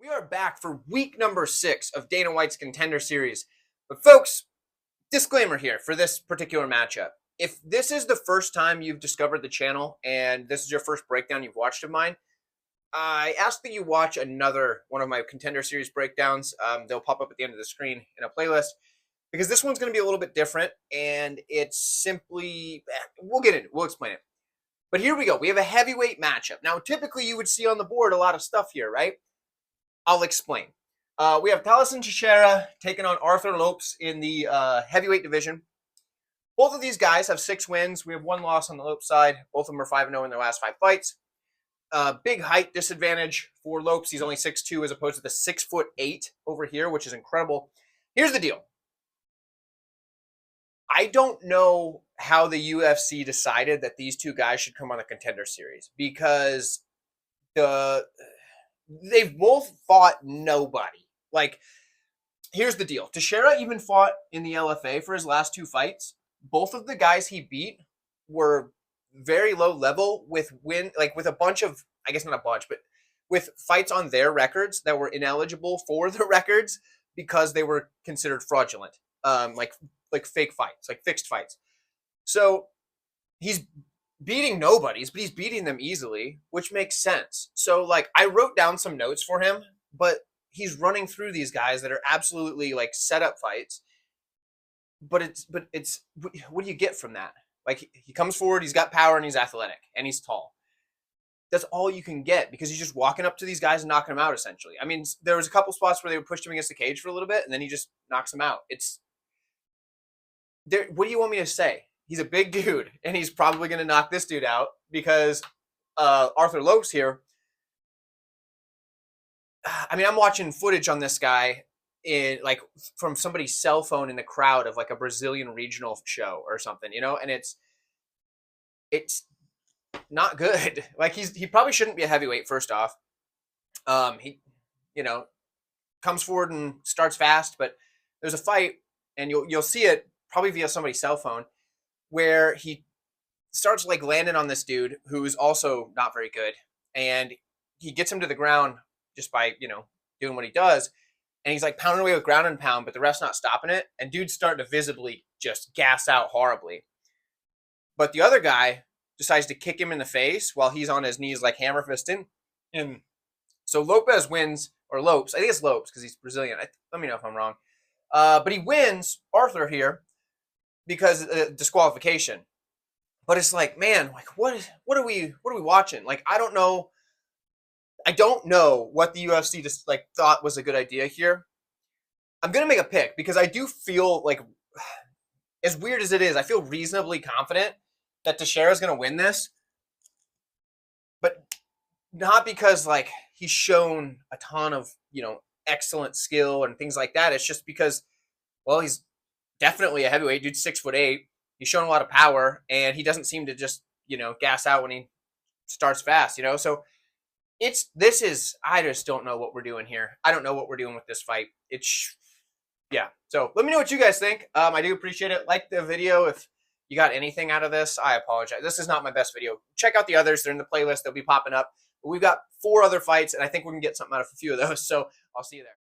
We are back for week number 6 of Dana White's Contender series. But folks, disclaimer here for this particular matchup. If this is the first time you've discovered the channel and this is your first breakdown you've watched of mine, I ask that you watch another one of my Contender series breakdowns. They'll pop up at the end of the screen in a playlist because this one's going to be a little bit different and it's simply, we'll explain it. But here we go. We have a heavyweight matchup. Now, typically you would see on the board a lot of stuff here, right? I'll explain. We have Tallison Teixeira taking on Arthur Lopes in the heavyweight division. Both of these guys have 6 wins. We have 1 loss on the Lopes side. Both of them are 5-0 in their last 5 fights. Big height disadvantage for Lopes. He's only 6'2" as opposed to the 6'8" over here, which is incredible. Here's the deal. I don't know how the UFC decided that these two guys should come on the Contender series because they've both fought nobody. Like, here's the deal. Teixeira even fought in the LFA for his last 2 fights. Both of the guys he beat were very low level with a bunch of, I guess not a bunch, but with fights on their records that were ineligible for the records because they were considered fraudulent, like fake fights, like fixed fights. So he's beating nobodies, but he's beating them easily, which makes sense. So, like, I wrote down some notes for him, but he's running through these guys that are absolutely, like, set-up fights. But it's what do you get from that? Like, he comes forward, he's got power, and he's athletic, and he's tall. That's all you can get because he's just walking up to these guys and knocking them out, essentially. I mean, there was a couple spots where they pushed him against the cage for a little bit, and then he just knocks them out. What do you want me to say? He's a big dude, and he's probably going to knock this dude out because Arthur Lopes here. I mean, I'm watching footage on this guy from somebody's cell phone in the crowd of like a Brazilian regional show or something, and it's not good. Like he probably shouldn't be a heavyweight. First off, he comes forward and starts fast, but there's a fight, and you'll see it probably via somebody's cell phone, where he starts like landing on this dude who's also not very good. And he gets him to the ground just by, doing what he does. And he's like pounding away with ground and pound, but the ref's not stopping it. And dude's starting to visibly just gas out horribly. But the other guy decides to kick him in the face while he's on his knees like hammer fisting. And so Lopes wins, or Lopes, I think it's Lopes because he's Brazilian. Let me know if I'm wrong. But he wins Arthur here because disqualification. But it's like, man, like what are we watching? Like, I don't know what the UFC just like thought was a good idea here. I'm gonna make a pick because I do feel like, as weird as it is, I feel reasonably confident that Teixeira is gonna win this, but not because like he's shown a ton of excellent skill and things like that. It's just because, well, he's definitely a heavyweight dude, 6'8". He's shown a lot of power, and he doesn't seem to just, gas out when he starts fast, So I just don't know what we're doing here. I don't know what we're doing with this fight. Yeah. So let me know what you guys think. I do appreciate it. Like the video if you got anything out of this. I apologize. This is not my best video. Check out the others. They're in the playlist. They'll be popping up. But we've got 4 other fights, and I think we can get something out of a few of those. So I'll see you there.